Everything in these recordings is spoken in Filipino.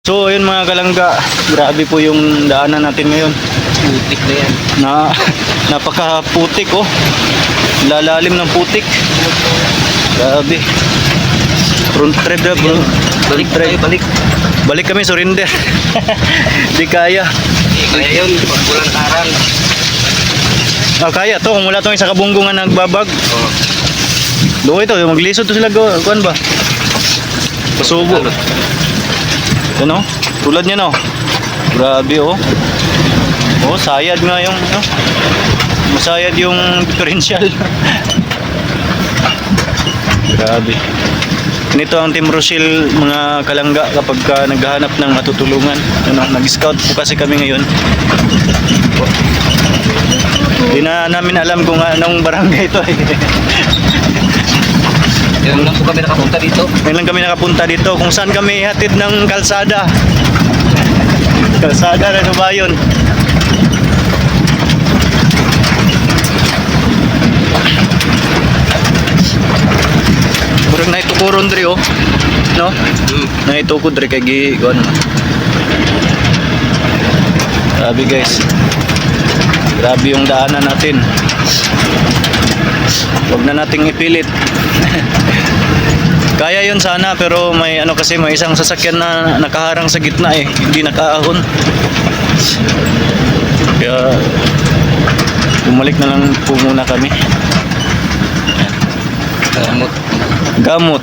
So ayun mga kalangga, grabe po yung daanan natin ngayon. Putik na yan. Napaka-putik oh. Lalalim ng putik. Grabe. Front drive na bro. Balik tayo, balik. Balik kami, surrender. Di kaya. Kaya yun, pag walang karang. Ah, kaya to, kung wala tong isa kabunggungan nagbabag. Oh. Doon ito, maglisod to sila kuan ba? Pasubo. Ano? Tulad niya no. Grabe oh. Oh, sayad nga yung no. Masayad yung differential. Grabe. Nito ang Team Rochelle mga kalangga kapag naghahanap ng matutulungan. Ano, nag-scout po kasi kami ngayon. Hindi na namin alam kung anong barangay ito eh. Ngayon lang po kami nakapunta dito. Ngayon lang kami nakapunta dito kung saan kami hatid ng kalsada. Kalsada na ba yun? Kurang na itukuron dre oh. No? Na itukod dre kay gi ano. Grabe guys. Grabe yung daanan natin. Huwag na nating ipilit. Kaya yun sana pero may ano kasi may isang sasakyan na nakaharang sa gitna eh, hindi nakaahon. Kaya bumalik na lang po muna kami. Gamot. Gamot.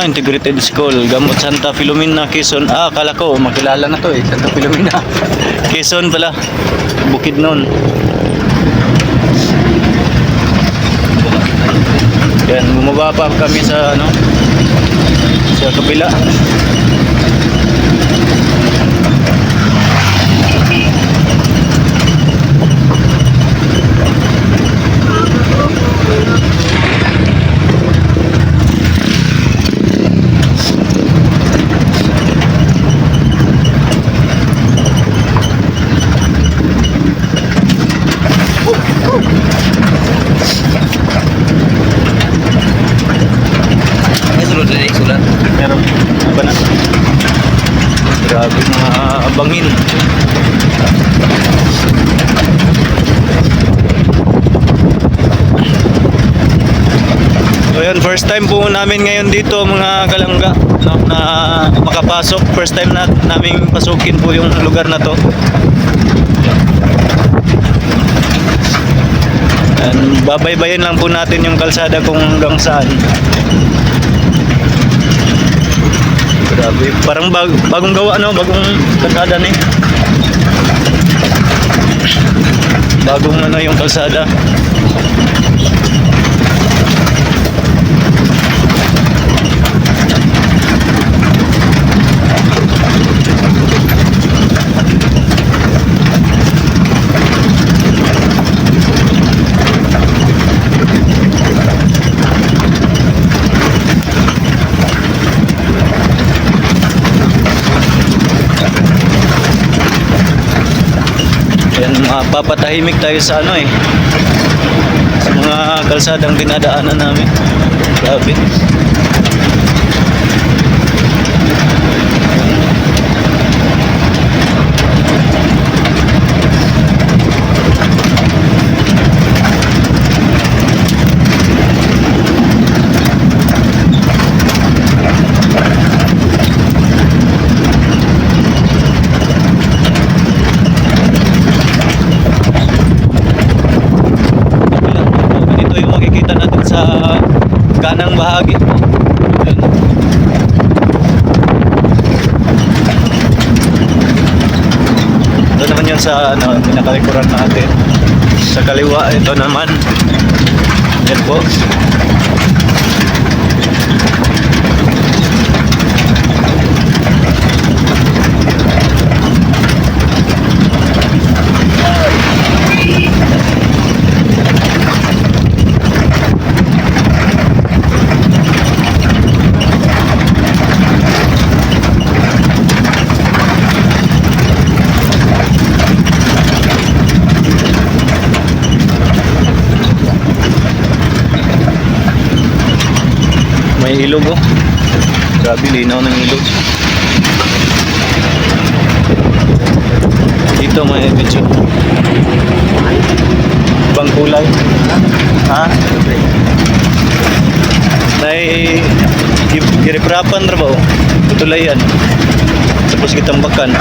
Integrated School. Gamot Santa Filomena, Quezon. Akala ko makilala na to eh, Santa Filomena. Quezon pala. Bukidnon. Yan, bumaba pa kami sa ano, sa kabila. May sulod na sulat. Meron ba na? Grabe mga abangin. So yan, first time po namin ngayon dito mga kalangga, no, na makapasok. First time na naming pasukin po yung lugar na to. And babaybayin lang po natin yung kalsada kung hanggang saan. Grabe, parang bagong gawa no, bagong kalsada ni. Bagong ano yung kalsada. Papatahimik tayo sa ano eh, sa mga kalsadang dinadaanan namin. Grabe. Kanang bahagi. Ayan. Ito naman yun sa ano, pinakalikuran natin. Sa kaliwa, ito naman. Yan po. May ilog oh. Grabe, linaw ng ilog. dito may medyo ibang kulay. Ha? Nay giriprapan ra ba o? Tutulayan. Tapos gitambakan.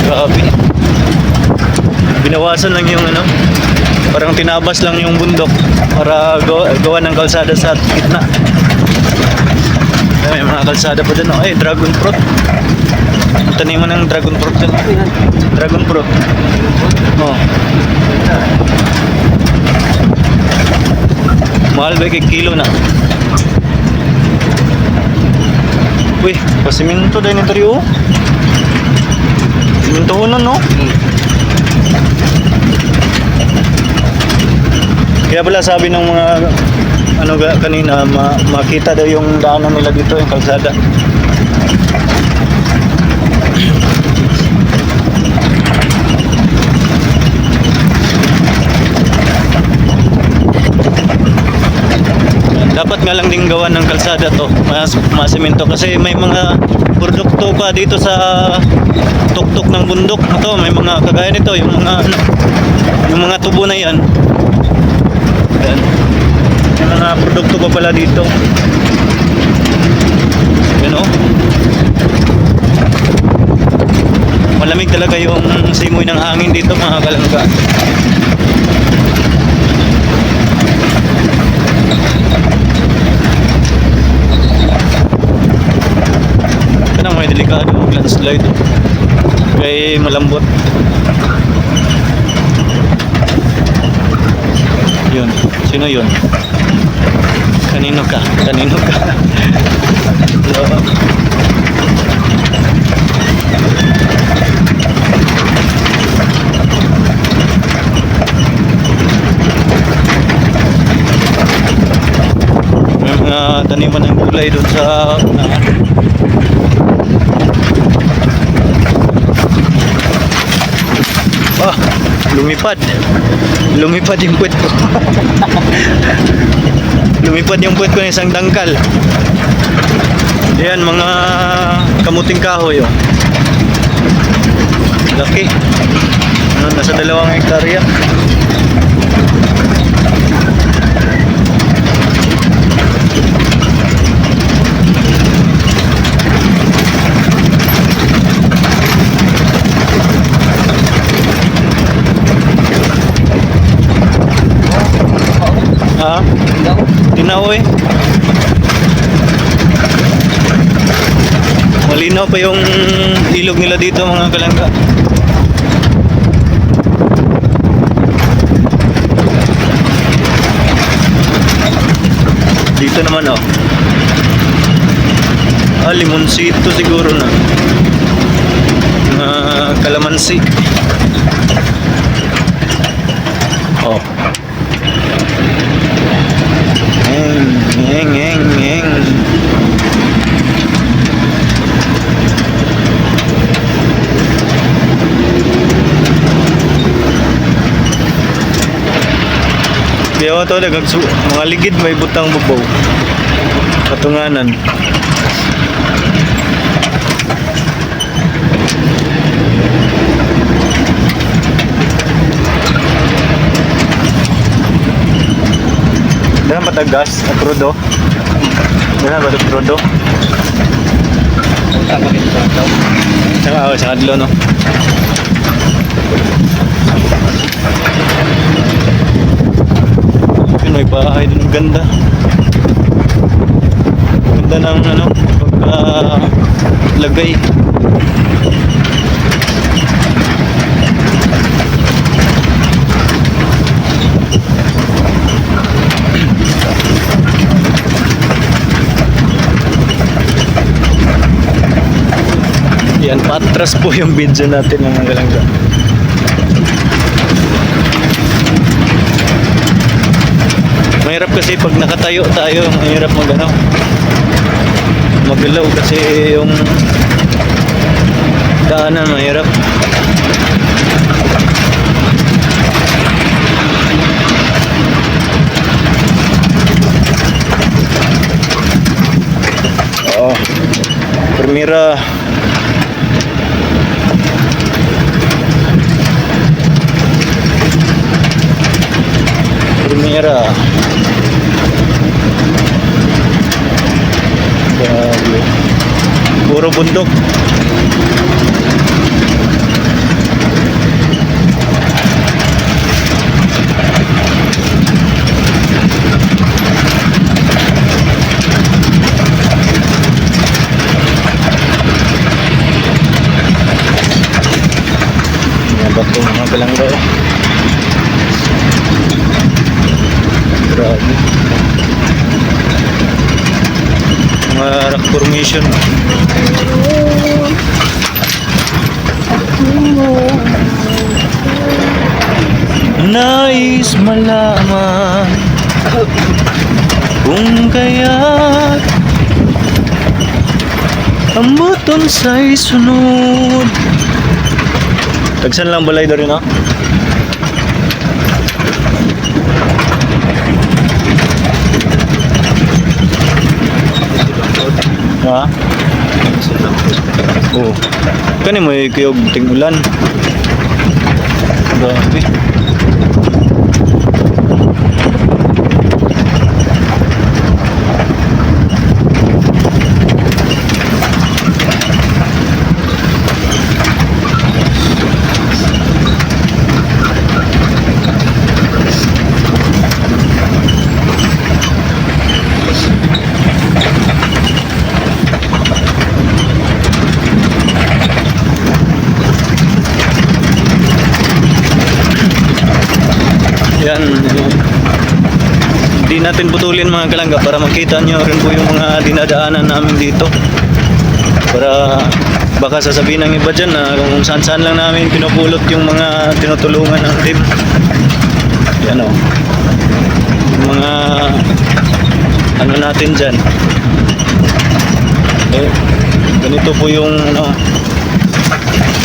Grabe. Binawasan lang yung ano, parang tinabas lang yung bundok para gawa ng kalsada sa gitna. May mga kalsada pa dun. Oh. Ay, dragon fruit. Taniman ng dragon fruit dun. Dragon fruit. Oh. Mahal ba kay kilo na? Uy, pasiminto dahil nito rin oh. Siminto unan no? Kaya pala sabi ng mga ano kanina makita daw yung daanan nila dito yung kalsada. Dapat nga lang din gawa ng kalsada to, masimento kasi may mga produkto pa dito sa tuktok ng bundok ito, may mga kagaya nito, yung mga ano, yung mga tubo na yan. Yan. May mga produkto pa pala dito. Yan oh. Malamig talaga yung simoy ng hangin dito mga kalangga. Ito na may delikado landslide. Kaya malambot. Yun. Sino yun? Kanino ka? Kanino ka? Hello? May mga taniman ng gulay doon sa lumipad. Lumipad yung puwet ko. Lumipad yung puwet ko ng isang dangkal. Ayan, mga kamuting kahoy oh. Laki. Ano, nasa 2 hektarya. Ha? Tinaw eh. Malinaw pa yung ilog nila dito mga kalangga. Dito naman oh. Limoncito siguro na. Kalamansi. Oh. Ngeng. Kaya to mga ligid may butang bubaw. Katunganan. Dahan patagas at crudo. Dahan ba ito crudo? Saka adlo no. Yun, may bahay dun, ganda. Ganda ng ano, lagay. Yan, patras po yung video natin mga kalangga. Mahirap kasi pag nakatayo tayo, mahirap magalaw kasi yung daanan mahirap. Primera. Primera. Grabe. Puro bundok. Mga bato, mga kalangga. Grabe. Mga rock formation. Nais malaman kung kaya't ang buton sa'y sunod. Tagsan lang balay na rin, ha? Ha? Oo. Kani mo kayog tingulan. Grabe. Yan. Hindi natin putulin mga kalangga para makita nyo rin po yung mga dinadaanan namin dito. Para baka sasabihin ng iba dyan na kung saan-saan lang namin pinupulot yung mga tinutulungan ng team. Yan o. Yung mga ano natin dyan. Eh, ganito po yung ano,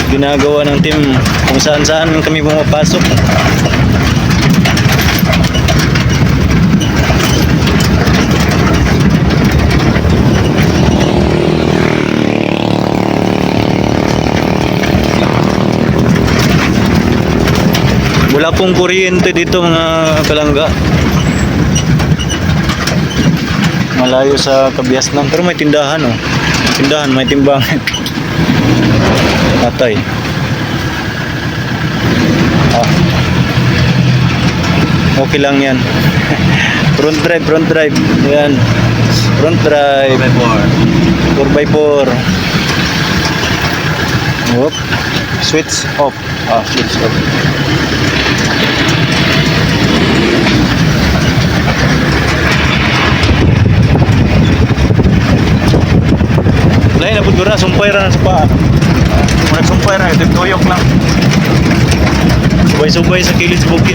ginagawa ng team kung saan-saan kami pumapasok. Wala pong kuryente dito mga kalangga. Malayo sa Kabiasnan. Pero may tindahan oh. Tindahan, may timbangan. Patay. Ah. Okay lang yan. Front drive, front drive. Yan. Front drive. 4x4. Whoop. Switch off. Ah, switch off. Lain na budura, sumpay ra na sa paa. Kung nagsumpay ra, ito tuyok lang. Subay-subay sa kilid sa bukid.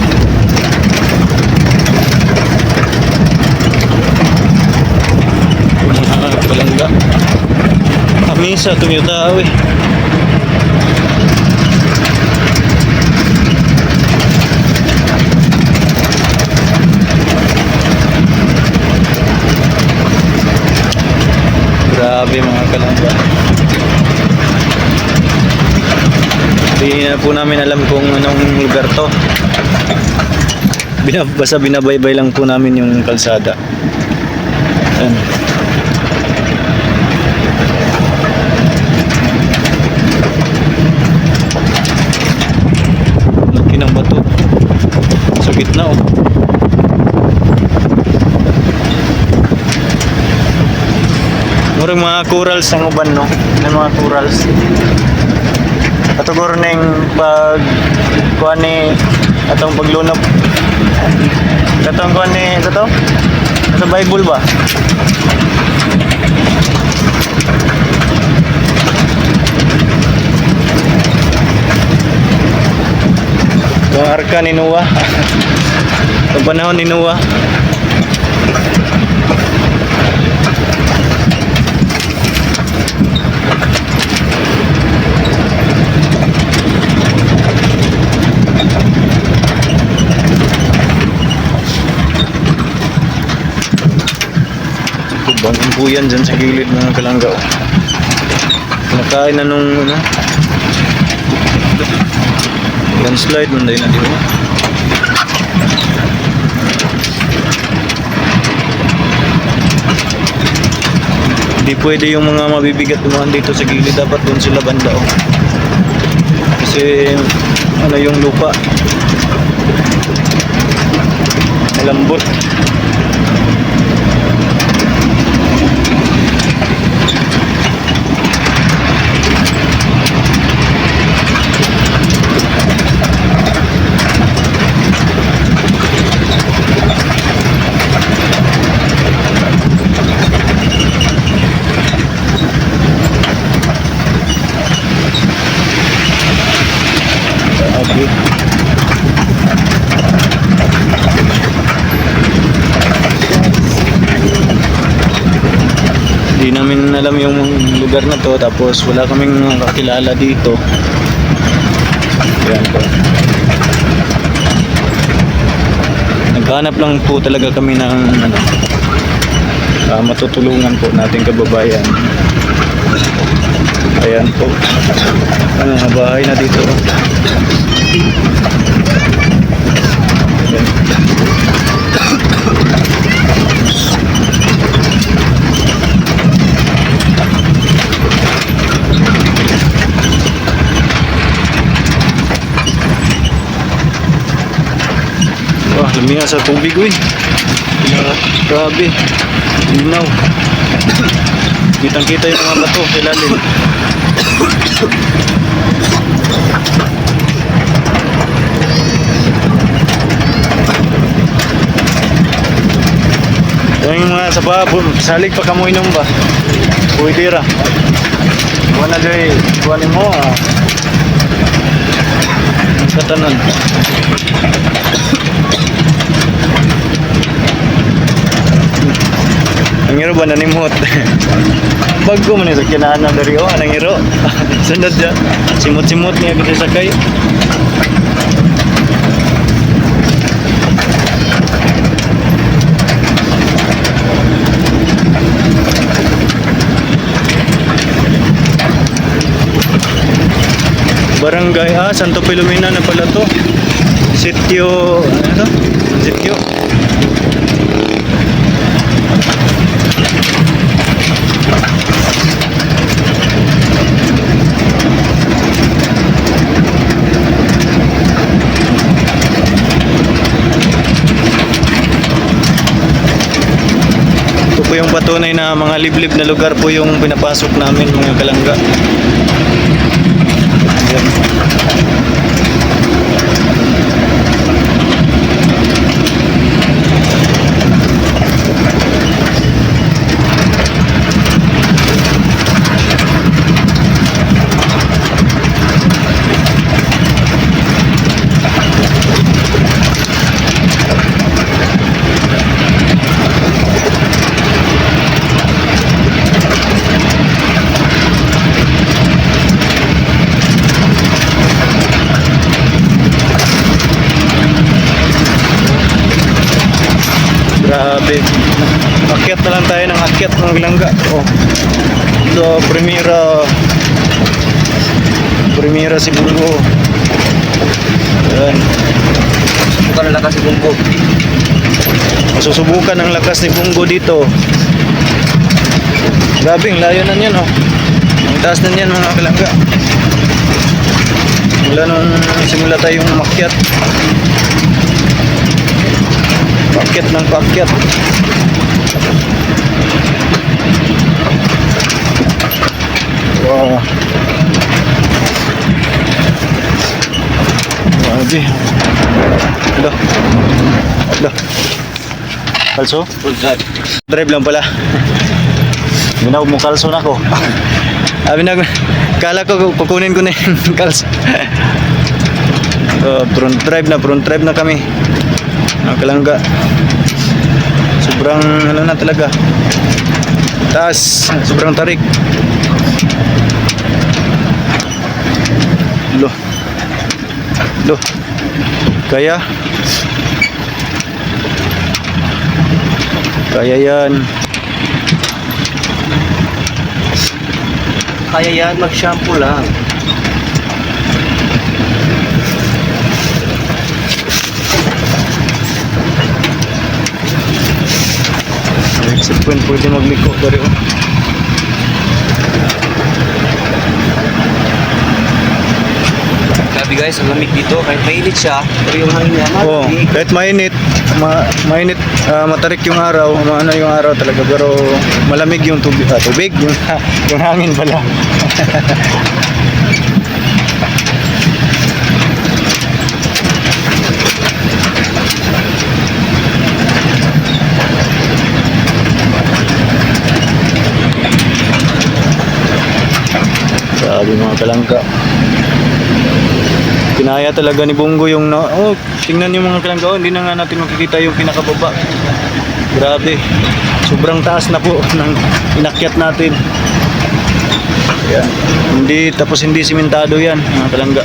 Mga palangga. Kamisa, tumiyutaw eh. Grabe mga kalangga. Hindi na po namin alam kung anong lugar to. Basta binabaybay lang po namin yung kalsada. Ayan. Laki ng bato. Sa gitna oh. Murang mga corals ang uban no. Ng mga corals. Katugor ning pag kuan ni atong paglunop. Katong kuan ni kato? Sa Bible ba? Yung arka ni Noah. Yung panahon ni Noah. Bangon po yan dyan sa gilid mga kalangga. Nakain na nung ano. Landslide man dahil na di mo. Hindi pwede yung mga mabibigat dumaan dito sa gilid, dapat doon sila banda oh. Kasi ano yung lupa malambot. Okay. Hindi namin alam yung lugar na to, tapos wala kaming kakilala dito. Yan po. Naghanap lang po talaga kami ng ano, matutulungan po nating kababayan. Ayan po. Ano nga bahay na dito. Ayan. Wah, lumiya sa tubig uy. Grabe. Linaw. Kitang-kita yung mga bato sa ilalim. Yung mga sapa, salig pa kamoy nung ba? Pwede ra. Wala dyan, kuhanin mo ah. Ang katanan. Ang iro ba nanimot? Bago man sa kinaan dari oh, anang iro. Sundad dyan. Simot-simot niya kita sakay. Barangay Santo Filomena na pala to. Sitio, ano to? Sitio. Ito po yung patunay na mga liblib na lugar po yung pinapasok namin mga kalangga. Ayan. Grabe. Akyat na lang tayo ng akyat ng langga. Oh. So, Primera Sibungo. Ayan. Subukan na lakas si Bunggo. Masusubukan ang lakas ni Bungo dito. Grabe, ang layo na yan oh. Ang taas na yan mga kalangga. Mula nung simula tayong umakyat. Pakyat ng pakyat. Wow. Grabe. Hala. Hala. Kalso? Full drive. Drive lang pala. Ginaw mo kalso na ko. Abi na, kala ko kukunin ko na yung kalso. Front drive na kami. Ang kalangga. Sobrang ano na talaga. Taas, sobrang tarik. Lo. Kaya yan. kaya yan, mag-shampoo lang. Exit point pwede magliko dari oh. Grabe guys, ang lamig dito. Kahit mainit siya, pero yung hangin niya, Oh, malamig. kahit mainit, mainit, matarik yung araw, ano yung araw talaga, pero malamig yung tubig, tubig yung, yung hangin pala. Sabi mga kalangka. Kinaya talaga ni Bongo yung tingnan yung mga kalangka, hindi na nga natin makikita yung pinakababa. Grabe. Sobrang taas na po ng inakyat natin. Yeah. Hindi simentado yan, mga kalangga.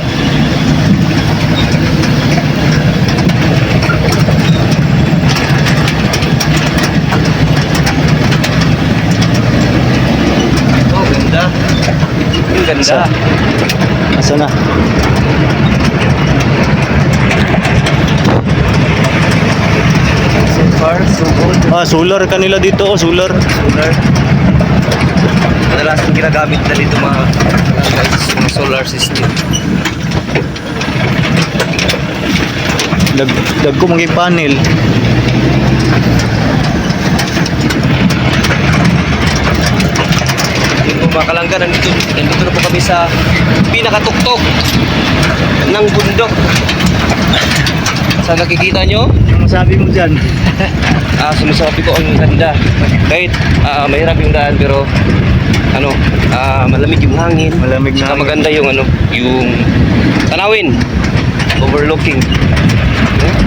Oh, ganda. Ang ganda. Asa na? So far, so good. Solar kanila dito, solar. Solar. Madalas yung ginagamit na dito mga guys, yung solar system. Dag ko maging panel. Yung mga kalangga, nandito na po kami sa pinakatuktok ng bundok. Sa nakikita nyo, Ano sabi mo dyan? sinasabi ko ang ganda. Kahit mahirap yung daan pero malamig yung hangin. Malamig na Saka hangin. maganda yung yung tanawin. Overlooking.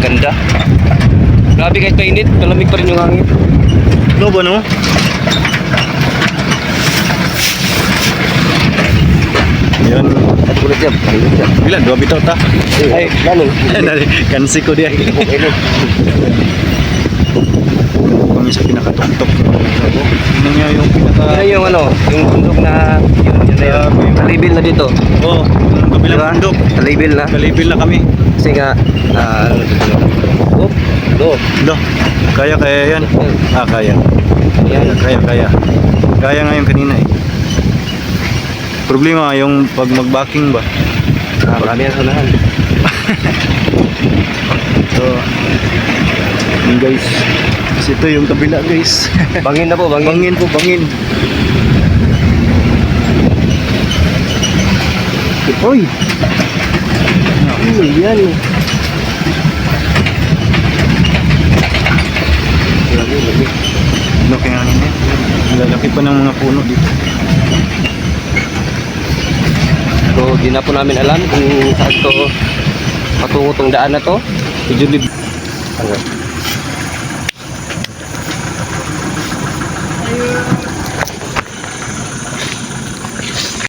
Ganda. Grabe kahit mainit, malamig pa rin yung hangin. No ba no? Yan. At ulit yan. Bilan? 2 bitaw ta? Ay, lalo. Kansi ko diyan. Kami sa pinakatuktok. Ano niya yung pinaka... Ano yung yung bundok na yun na yun. Talibel na dito. Oh, yung kabilang Diba? bundok. Talibel na. Kalibil na kami. Kasi nga, Do, kaya yan. Kaya. Ayan. Kaya. Kaya nga yung kanina eh. Problema yung pag mag-backing ba. Marami ang sanahan. So, yun guys. Kasi ito yung kabila guys. Bangin na po, bangin. Bangin po, bangin. Uy! Ano yan? Laki nga niya. Lalaki pa ng mga puno dito. So, di na po namin alam kung saan to patungo tong daan na to. Medyo lib... Ano?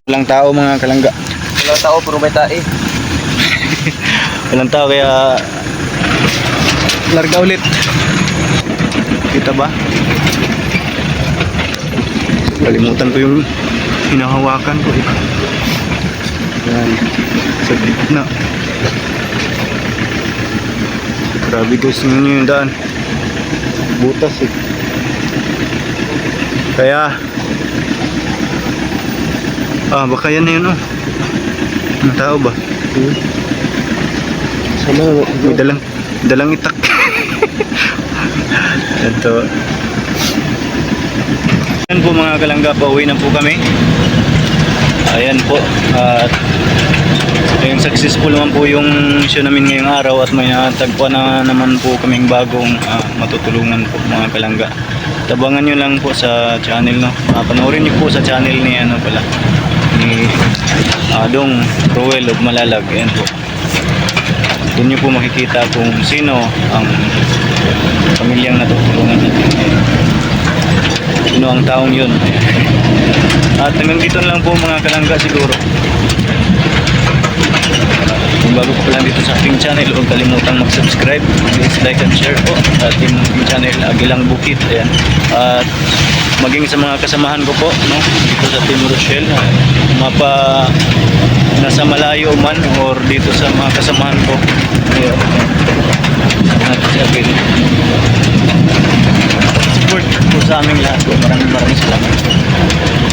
Walang tao mga kalangga. Walang tao, puro may tae. Walang tao kaya larga ulit. Kita ba? Kalimutan ko yung hinahawakan ko eh. Yan. Sa gitna. Grabe guys, yun yung daan. Butas eh. Kaya baka yan na yun oh. Ang tao ba? Sana, May dalang itak. Ito. Ayan po mga kalangga, pauwi na po kami. Ayan po. At yung successful naman po yung mission namin ngayong araw at may natagpuan na naman po kaming bagong matutulungan po mga kalangga. Tabangan nyo lang po sa channel no. Panoorin nyo po sa channel ni ni Dong Roel of Malalag. Ayan po. Doon nyo po makikita kung sino ang pamilyang natutulungan natin. Sino ang taong yun. At hanggang dito lang po mga kalangga siguro. Kung Kung bago ka pa lang dito sa aking channel, huwag kalimutang mag-subscribe. Please like and share po sa ating channel Agilang Bukid. Ayan. At maging sa mga kasamahan ko po, no, dito sa Team Rochelle, nasa malayo man or dito sa mga kasamahan ko. Ayan. Natin si Agil. Support po sa aming lahat po. Maraming salamat.